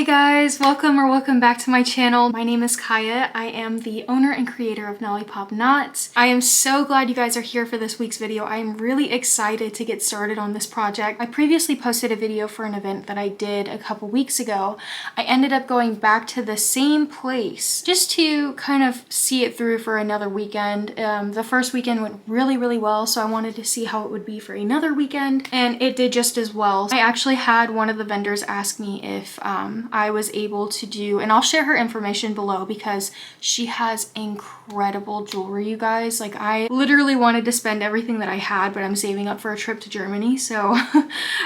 guys, welcome back to my channel. My name is Kaya. I am the owner and creator of Lollipop Knots. I am so glad you guys are here for this week's video. I am really excited to get started on this project. I previously posted a video for an event that I did a couple weeks ago. I ended up going back to the same place just to kind of see it through for another weekend. The first weekend went really well, so I wanted to see how it would be for another weekend, and it did just as well. I actually had one of the vendors ask me if I was able to do, and I'll share her information below because she has incredible jewelry, you guys. Like, I literally wanted to spend everything that I had, but I'm saving up for a trip to Germany, so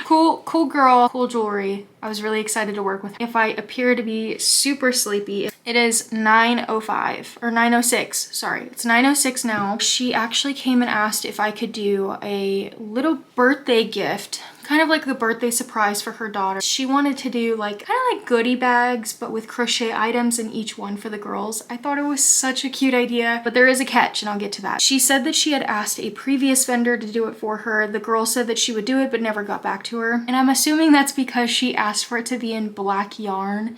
cool girl, cool jewelry. I was really excited to work with her. If I appear to be super sleepy, it is 9:05 or 9:06, sorry. It's 9:06 now. She actually came and asked if I could do a little birthday gift, kind of like the birthday surprise for her daughter. She wanted to do like kind of like goodie bags, but with crochet items in each one for the girls. I thought it was such a cute idea, but there is a catch, and I'll get to that. She said that she had asked a previous vendor to do it for her. The girl said that she would do it, but never got back to her. And I'm assuming that's because she asked for it to be in black yarn.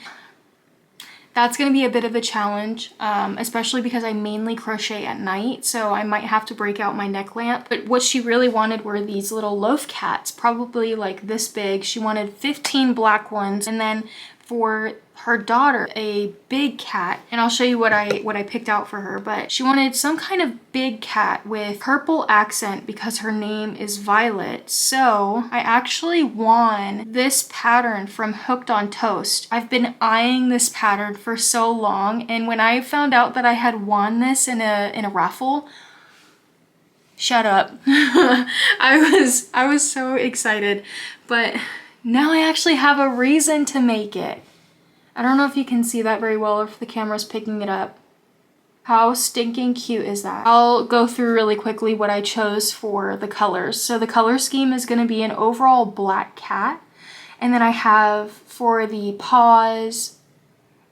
That's going to be a bit of a challenge, especially because I mainly crochet at night, so I might have to break out my neck lamp. But what she really wanted were these little loaf cats, probably like this big. She wanted 15 black ones, and then for her daughter, a big cat, and I'll show you what I picked out for her. But she wanted some kind of big cat with purple accent because her name is Violet. So I actually won this pattern from Hooked on Toast. I've been eyeing this pattern for so long, and when I found out that I had won this in a raffle, shut up. I was so excited, but now I actually have a reason to make it. I don't know if you can see that very well or if the camera's picking it up. How stinking cute is that? I'll go through really quickly what I chose for the colors. So the color scheme is going to be an overall black cat. And then I have for the paws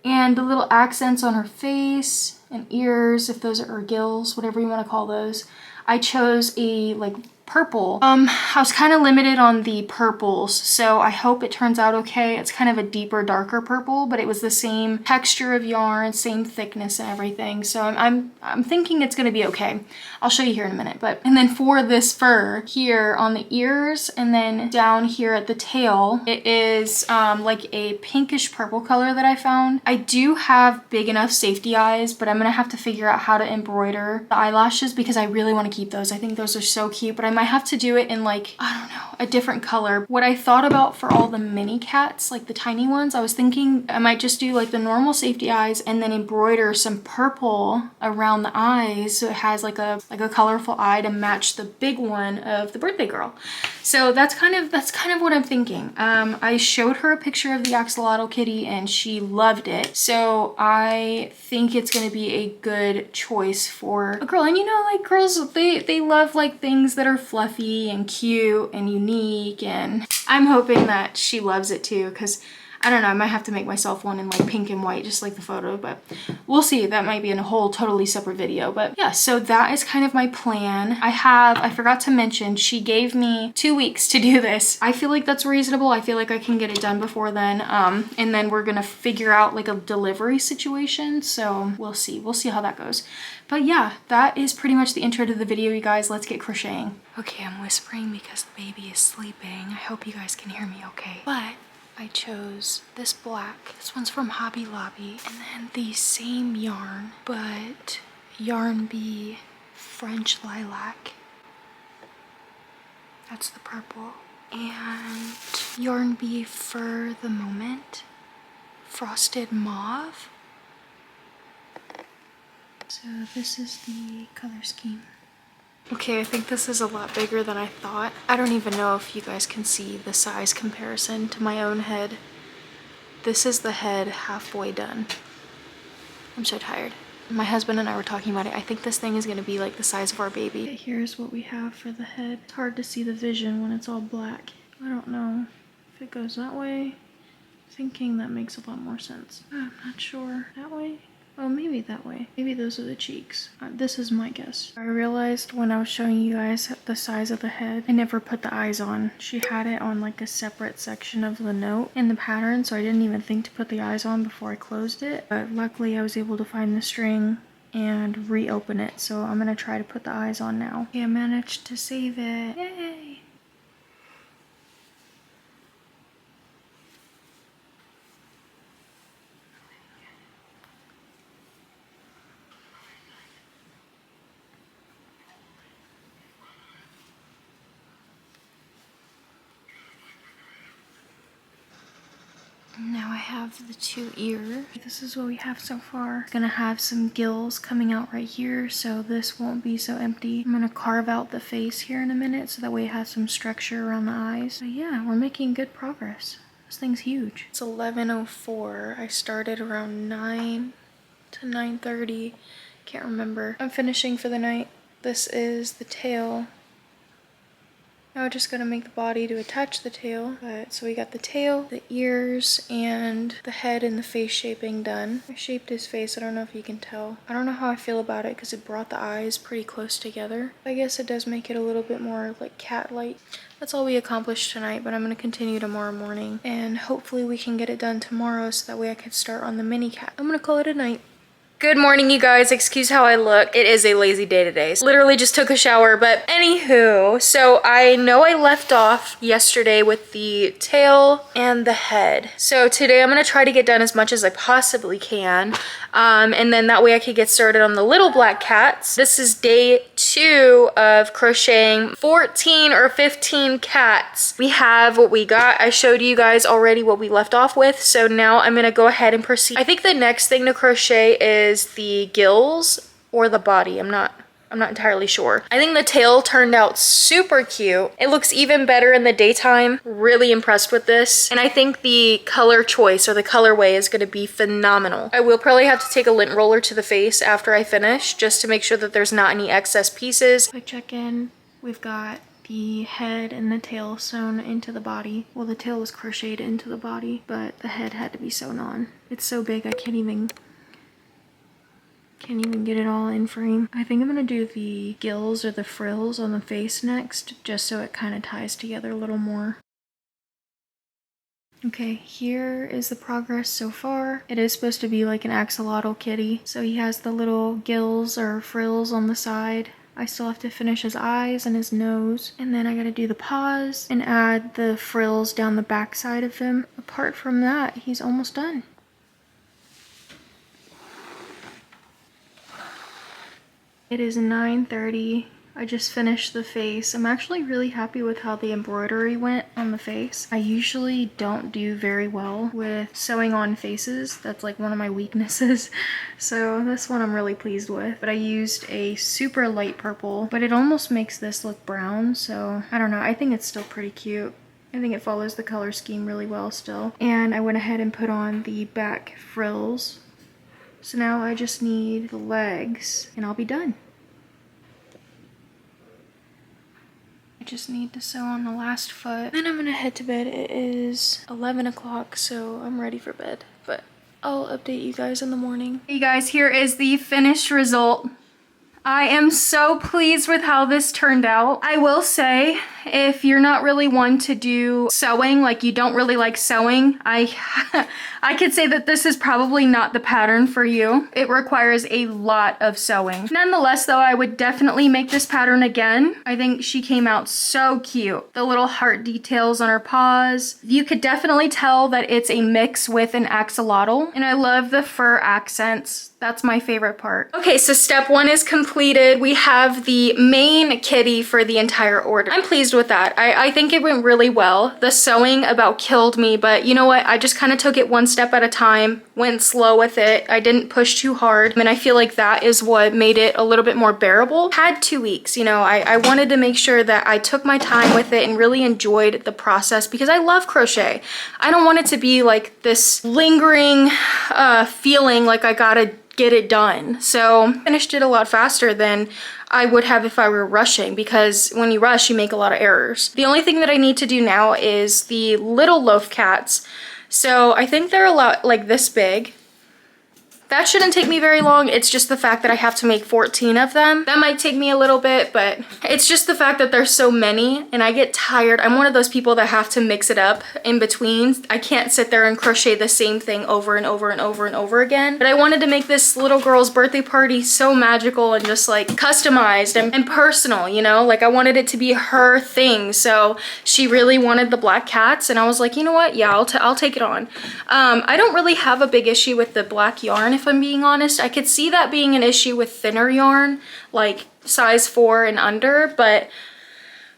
and the little accents on her face and ears, if those are her gills, whatever you want to call those. I chose a like purple. I was kind of limited on the purples, so I hope it turns out okay. It's kind of a deeper, darker purple, but it was the same texture of yarn, same thickness and everything. So I'm thinking it's gonna be okay. I'll show you here in a minute. And then for this fur here on the ears and then down here at the tail, it is like a pinkish purple color that I found. I do have big enough safety eyes, but I'm gonna have to figure out how to embroider the eyelashes because I really want to keep those. I think those are so cute, but I might have to do it in like, I don't know, a different color. What I thought about for all the mini cats, like the tiny ones, I was thinking I might just do like the normal safety eyes and then embroider some purple around the eyes so it has like a colorful eye to match the big one of the birthday girl. So that's kind of what I'm thinking. I showed her a picture of the Axolotl kitty and she loved it. So I think it's gonna be a good choice for a girl. And you know, like girls, they love like things that are fluffy and cute and unique, and I'm hoping that she loves it too, because I don't know, I might have to make myself one in like pink and white, just like the photo, but we'll see. That might be in a whole totally separate video. But yeah, so that is kind of my plan. I forgot to mention, she gave me 2 weeks to do this. I feel like that's reasonable. I feel like I can get it done before then. And then we're gonna figure out like a delivery situation. So we'll see how that goes. But yeah, that is pretty much the intro to the video, you guys. Let's get crocheting. Okay, I'm whispering because the baby is sleeping. I hope you guys can hear me okay. But I chose this black. This one's from Hobby Lobby. And then the same yarn, but Yarn Bee French Lilac. That's the purple. And Yarn Bee For the Moment Frosted Mauve. So this is the color scheme. Okay, I think this is a lot bigger than I thought. I don't even know if you guys can see the size comparison to my own head. This is the head halfway done. I'm so tired. My husband and I were talking about it. I think this thing is gonna be like the size of our baby. Okay, here's what we have for the head. It's hard to see the vision when it's all black. I don't know if it goes that way. Thinking that makes a lot more sense. I'm not sure. That way? Oh, maybe that way. Maybe those are the cheeks. This is my guess. I realized when I was showing you guys the size of the head, I never put the eyes on. She had it on like a separate section of the note in the pattern, so I didn't even think to put the eyes on before I closed it. But luckily I was able to find the string and reopen it, so I'm gonna try to put the eyes on now. Okay, I managed to save it. Yay! Now I have the 2 ears. This is what we have so far. It's gonna have some gills coming out right here, so this won't be so empty. I'm gonna carve out the face here in a minute so that way it has some structure around the eyes. So yeah, we're making good progress. This thing's huge. It's 11:04. I started around 9 to 9:30. Can't remember. I'm finishing for the night. This is the tail. Now we're just gonna make the body to attach the tail. So we got the tail, the ears, and the head and the face shaping done. I shaped his face, I don't know if you can tell. I don't know how I feel about it because it brought the eyes pretty close together. I guess it does make it a little bit more like cat-like. That's all we accomplished tonight, but I'm gonna continue tomorrow morning. And hopefully we can get it done tomorrow so that way I can start on the mini cat. I'm gonna call it a night. Good morning, you guys. Excuse how I look. It is a lazy day today. Literally just took a shower, but anywho, so I know I left off yesterday with the tail and the head. So today I'm gonna try to get done as much as I possibly can. And then that way I could get started on the little black cats. This is day 2 of crocheting 14 or 15 cats. We have what we got. I showed you guys already what we left off with. So now I'm gonna go ahead and proceed. I think the next thing to crochet is the gills or the body. I'm not entirely sure. I think the tail turned out super cute. It looks even better in the daytime. Really impressed with this. And I think the color choice or the colorway is gonna be phenomenal. I will probably have to take a lint roller to the face after I finish just to make sure that there's not any excess pieces. Quick check in. We've got the head and the tail sewn into the body. Well, the tail was crocheted into the body, but the head had to be sewn on. It's so big I can't even get it all in frame. I think I'm gonna do the gills or the frills on the face next, just so it kind of ties together a little more. Okay, here is the progress so far. It is supposed to be like an axolotl kitty. So he has the little gills or frills on the side. I still have to finish his eyes and his nose. And then I gotta do the paws and add the frills down the back side of him. Apart from that, he's almost done. It is 9:30. I just finished the face. I'm actually really happy with how the embroidery went on the face. I usually don't do very well with sewing on faces. That's like one of my weaknesses. So this one I'm really pleased with. But I used a super light purple, but it almost makes this look brown. So I don't know. I think it's still pretty cute. I think it follows the color scheme really well still. And I went ahead and put on the back frills. So now I just need the legs and I'll be done. I just need to sew on the last foot. Then I'm gonna head to bed. It is 11 o'clock, so I'm ready for bed. But I'll update you guys in the morning. Hey guys, here is the finished result. I am so pleased with how this turned out. I will say, if you're not really one to do sewing, like you don't really like sewing, I could say that this is probably not the pattern for you. It requires a lot of sewing. Nonetheless though, I would definitely make this pattern again. I think she came out so cute. The little heart details on her paws. You could definitely tell that it's a mix with an axolotl. And I love the fur accents. That's my favorite part. Okay, so step 1 is completed. We have the main kitty for the entire order. I'm pleased with that. I think it went really well. The sewing about killed me, but you know what? I just kind of took it one step at a time, went slow with it. I didn't push too hard. And I feel like that is what made it a little bit more bearable. Had 2 weeks, you know, I wanted to make sure that I took my time with it and really enjoyed the process because I love crochet. I don't want it to be like this lingering feeling like I gotta get it done. So I finished it a lot faster than I would have if I were rushing, because when you rush, you make a lot of errors. The only thing that I need to do now is the little loaf cats. So I think they're a lot like this big. that shouldn't take me very long. It's just the fact that I have to make 14 of them. That might take me a little bit, but it's just the fact that there's so many and I get tired. I'm one of those people that have to mix it up in between. I can't sit there and crochet the same thing over and over and over and over again. But I wanted to make this little girl's birthday party so magical and just like customized and personal, you know? Like I wanted it to be her thing. So she really wanted the black cats and I was like, you know what? Yeah, I'll take it on. I don't really have a big issue with the black yarn, if I'm being honest. I could see that being an issue with thinner yarn, like size 4 and under, but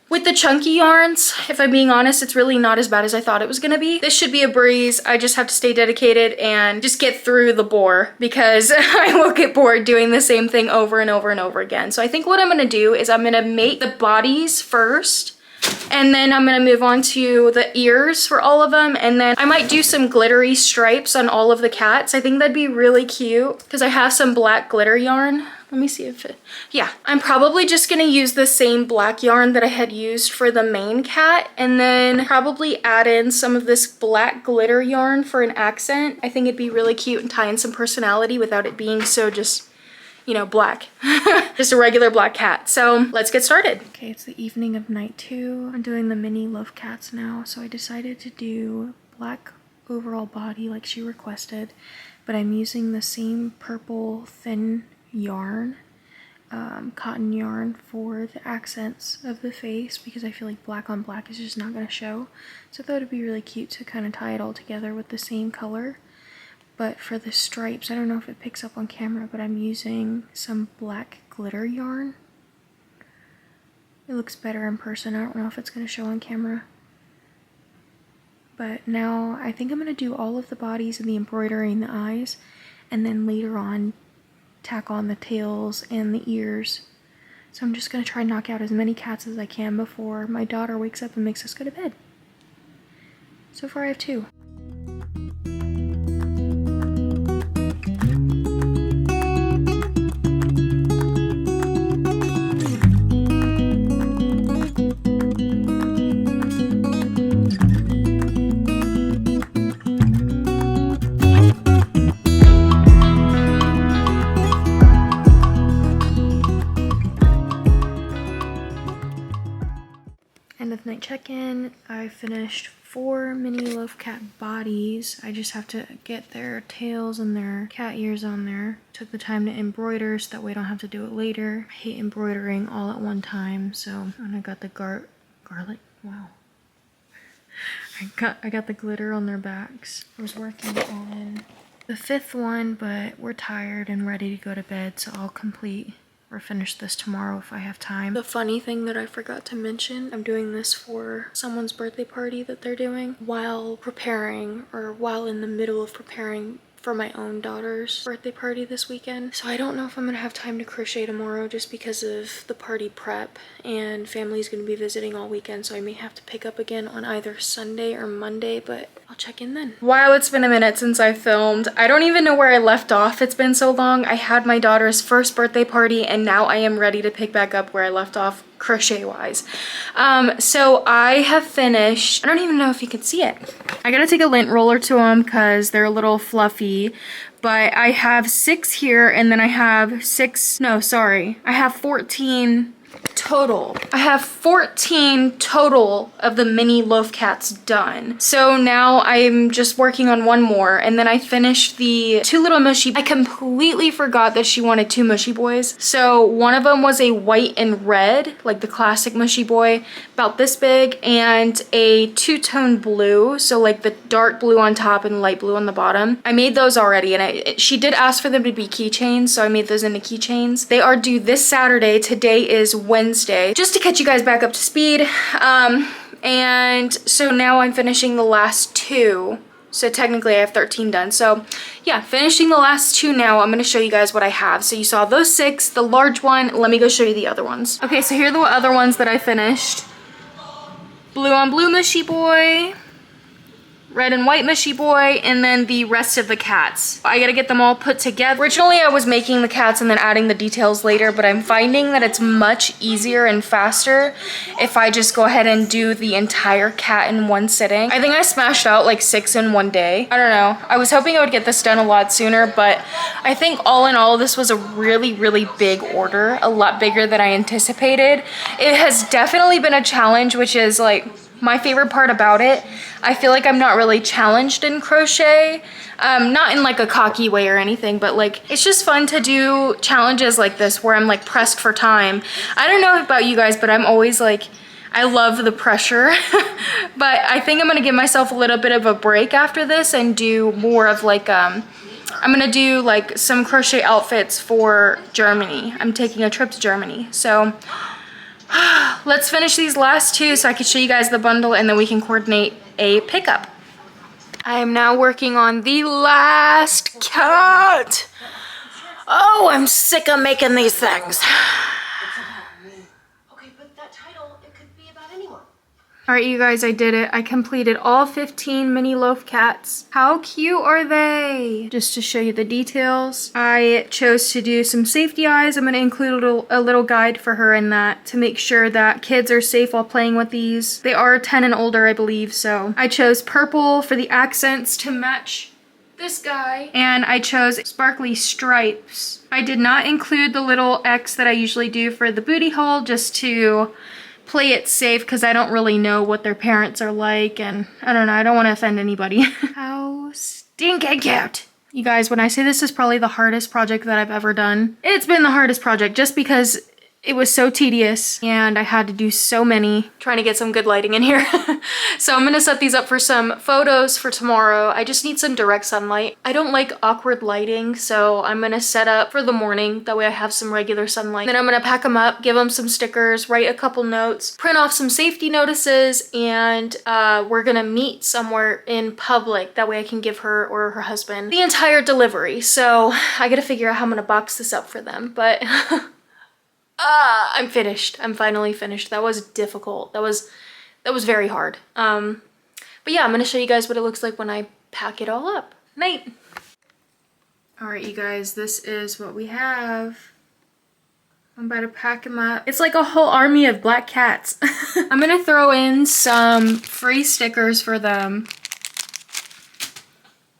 with the chunky yarns, if I'm being honest, it's really not as bad as I thought it was gonna be. This should be a breeze. I just have to stay dedicated and just get through the bore because I will get bored doing the same thing over and over and over again. So I think what I'm gonna do is I'm gonna make the bodies first, and then I'm gonna move on to the ears for all of them, and then I might do some glittery stripes on all of the cats. I think that'd be really cute because I have some black glitter yarn. Let me see if it, yeah. I'm probably just gonna use the same black yarn that I had used for the main cat and then probably add in some of this black glitter yarn for an accent. I think it'd be really cute and tie in some personality without it being so just, you know, black. Just a regular black cat. So let's get started. Okay, it's the evening of night 2. I'm doing the mini loaf cats now. So I decided to do black overall body like she requested, but I'm using the same purple thin yarn, cotton yarn for the accents of the face because I feel like black on black is just not going to show. So I thought it'd be really cute to kind of tie it all together with the same color. But for the stripes, I don't know if it picks up on camera, but I'm using some black glitter yarn. It looks better in person. I don't know if it's going to show on camera. But now I think I'm going to do all of the bodies and the embroidery and the eyes, and then later on tack on the tails and the ears. So I'm just going to try and knock out as many cats as I can before my daughter wakes up and makes us go to bed. So far I have 2. End of night check-in. I finished 4 mini loaf cat bodies. I just have to get their tails and their cat ears on there. Took the time to embroider so that way I don't have to do it later. I hate embroidering all at one time, so and I got the garlic. Wow. I got the glitter on their backs. I was working on the 5th one, but we're tired and ready to go to bed, so I'll complete or finish this tomorrow if I have time. The funny thing that I forgot to mention, I'm doing this for someone's birthday party that they're doing while preparing, or while in the middle of preparing for my own daughter's birthday party this weekend. So I don't know if I'm gonna have time to crochet tomorrow just because of the party prep, and family's gonna be visiting all weekend, so I may have to pick up again on either Sunday or Monday, but I'll check in then. Wow, it's been a minute since I filmed. I don't even know where I left off. It's been so long. I had my daughter's first birthday party and now I am ready to pick back up where I left off crochet wise. So I have finished, I don't even know if you can see it. I gotta take a lint roller to them because they're a little fluffy, but I have 6 here and then I have 14 total. I have 14 total of the mini loaf cats done. So now I'm just working on 1 more, and then I finished the 2 little mushy. I completely forgot that she wanted 2 mushy boys. So one of them was a white and red, like the classic mushy boy, about this big, and a 2-tone blue, so like the dark blue on top and light blue on the bottom. I made those already, and she did ask for them to be keychains, so I made those into keychains. They are due this Saturday. Today is Wednesday, just to catch you guys back up to speed. And so now I'm finishing the last 2. So technically I have 13 done. So yeah, finishing the last 2 now. I'm gonna show you guys what I have. So you saw those 6, the large one. Let me go show you the other ones. Okay, so here are the other ones that I finished. Blue on blue mushy boy. red and white mushy boy, and then the rest of the cats. I gotta get them all put together. Originally I was making the cats and then adding the details later, but I'm finding that it's much easier and faster if I just go ahead and do the entire cat in one sitting. I think I smashed out like 6 in one day. I don't know. I was hoping I would get this done a lot sooner, but I think all in all this was a really, really big order, a lot bigger than I anticipated. It has definitely been a challenge, which is like my favorite part about it. I feel like I'm not really challenged in crochet, not in like a cocky way or anything, but like it's just fun to do challenges like this where I'm like pressed for time. I don't know about you guys, but I'm always like, I love the pressure, but I think I'm gonna give myself a little bit of a break after this and do more of like, I'm gonna do like some crochet outfits for Germany. I'm taking a trip to Germany, so let's finish these last two so I can show you guys the bundle and then we can coordinate a pickup. I am now working on the last cat. Oh, I'm sick of making these things. Alright, you guys, I did it. I completed all 15 mini loaf cats. How cute are they? Just to show you the details, I chose to do some safety eyes. I'm going to include a little guide for her in that to make sure that kids are safe while playing with these. They are 10 and older, I believe, so I chose purple for the accents to match this guy, and I chose sparkly stripes. I did not include the little X that I usually do for the booty hole, just to play it safe because I don't really know what their parents are like, and I don't know, I don't want to offend anybody. How stinking cute! You guys, when I say this is probably the hardest project that I've ever done, it's been the hardest project just because it was so tedious and I had to do so many. Trying to get some good lighting in here. So I'm gonna set these up for some photos for tomorrow. I just need some direct sunlight. I don't like awkward lighting, so I'm gonna set up for the morning. That way I have some regular sunlight. Then I'm gonna pack them up, give them some stickers, write a couple notes, print off some safety notices, and we're gonna meet somewhere in public. That way I can give her or her husband the entire delivery. So I gotta figure out how I'm gonna box this up for them, but I'm finished. I'm finally finished. That was difficult. That was very hard. But yeah, I'm gonna show you guys what it looks like when I pack it all up. Night. All right, you guys, this is what we have. I'm about to pack them up. It's like a whole army of black cats. I'm gonna throw in some free stickers for them.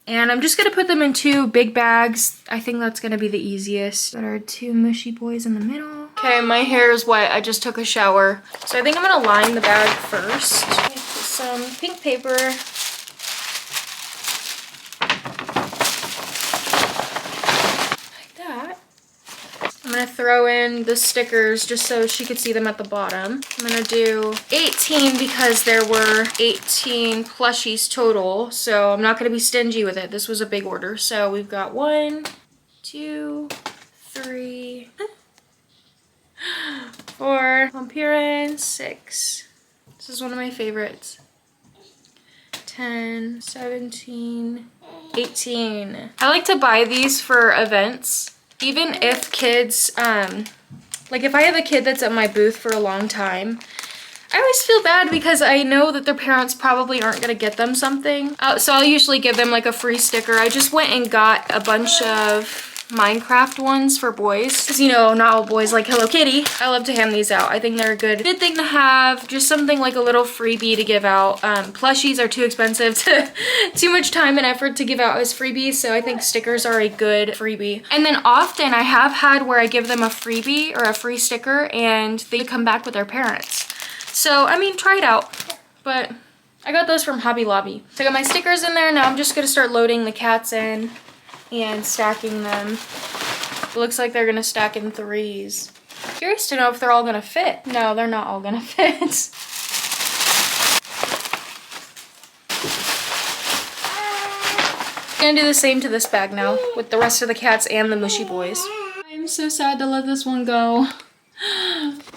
And I'm just gonna put them in 2 big bags. I think that's gonna be the easiest. Got our 2 mushy boys in the middle. Okay, my hair is wet. I just took a shower. So I think I'm gonna line the bag first. Put some pink paper. Like that. I'm gonna throw in the stickers just so she could see them at the bottom. I'm gonna do 18 because there were 18 plushies total, so I'm not gonna be stingy with it. This was a big order. So we've got 1, 2, 3, 4, Vampire, 6. This is one of my favorites. 10, 17, 18. I like to buy these for events. Even if kids, like if I have a kid that's at my booth for a long time, I always feel bad because I know that their parents probably aren't gonna get them something. So I'll usually give them like a free sticker. I just went and got a bunch of Minecraft ones for boys. Because you know, not all boys like Hello Kitty. I love to hand these out. I think they're a good thing to have. Just something like a little freebie to give out. Plushies are too expensive too much time and effort to give out as freebies. So I think stickers are a good freebie. And then often I have had where I give them a freebie or a free sticker and they come back with their parents. So, I mean, try it out. But I got those from Hobby Lobby. So I got my stickers in there. Now I'm just gonna start loading the cats in and stacking them. It looks like they're gonna stack in 3s. Curious to know if they're all gonna fit. No, they're not all gonna fit. I'm gonna do the same to this bag now with the rest of the cats and the mushy boys. I'm so sad to let this one go.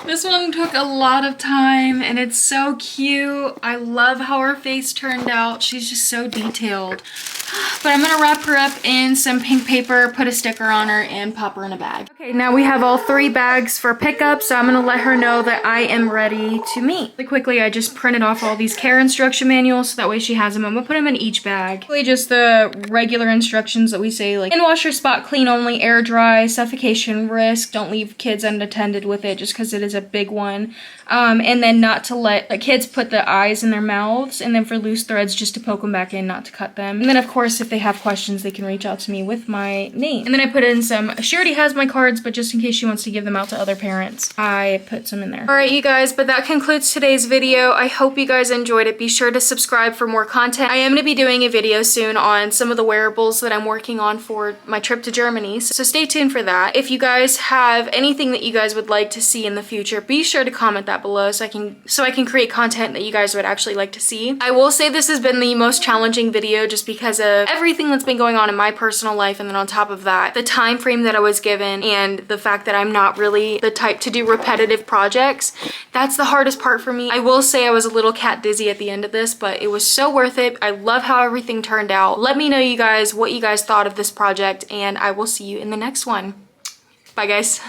This one took a lot of time and it's so cute. I love how her face turned out. She's just so detailed. But I'm gonna wrap her up in some pink paper, put a sticker on her, and pop her in a bag. Okay, now we have all 3 bags for pickup, so I'm gonna let her know that I am ready to meet. Really quickly, I just printed off all these care instruction manuals, so that way she has them. I'm gonna put them in each bag. Really just the regular instructions that we say, like, in washer spot, clean only, air dry, suffocation risk, don't leave kids unattended with it just because it is a big one. And then not to let kids put the eyes in their mouths, and then for loose threads, just to poke them back in, not to cut them. And then of course, if they have questions, they can reach out to me with my name. And then I put in some, she already has my cards, but just in case she wants to give them out to other parents, I put some in there. All right, you guys, but that concludes today's video. I hope you guys enjoyed it. Be sure to subscribe for more content. I am going to be doing a video soon on some of the wearables that I'm working on for my trip to Germany, so stay tuned for that. If you guys have anything that you guys would like to see in the future, be sure to comment that below so I can create content that you guys would actually like to see. I will say this has been the most challenging video just because of everything that's been going on in my personal life, and then on top of that, the time frame that I was given and the fact that I'm not really the type to do repetitive projects. That's the hardest part for me. I will say I was a little cat dizzy at the end of this, but it was so worth it. I love how everything turned out. Let me know, you guys, what you guys thought of this project, and I will see you in the next one. Bye, guys.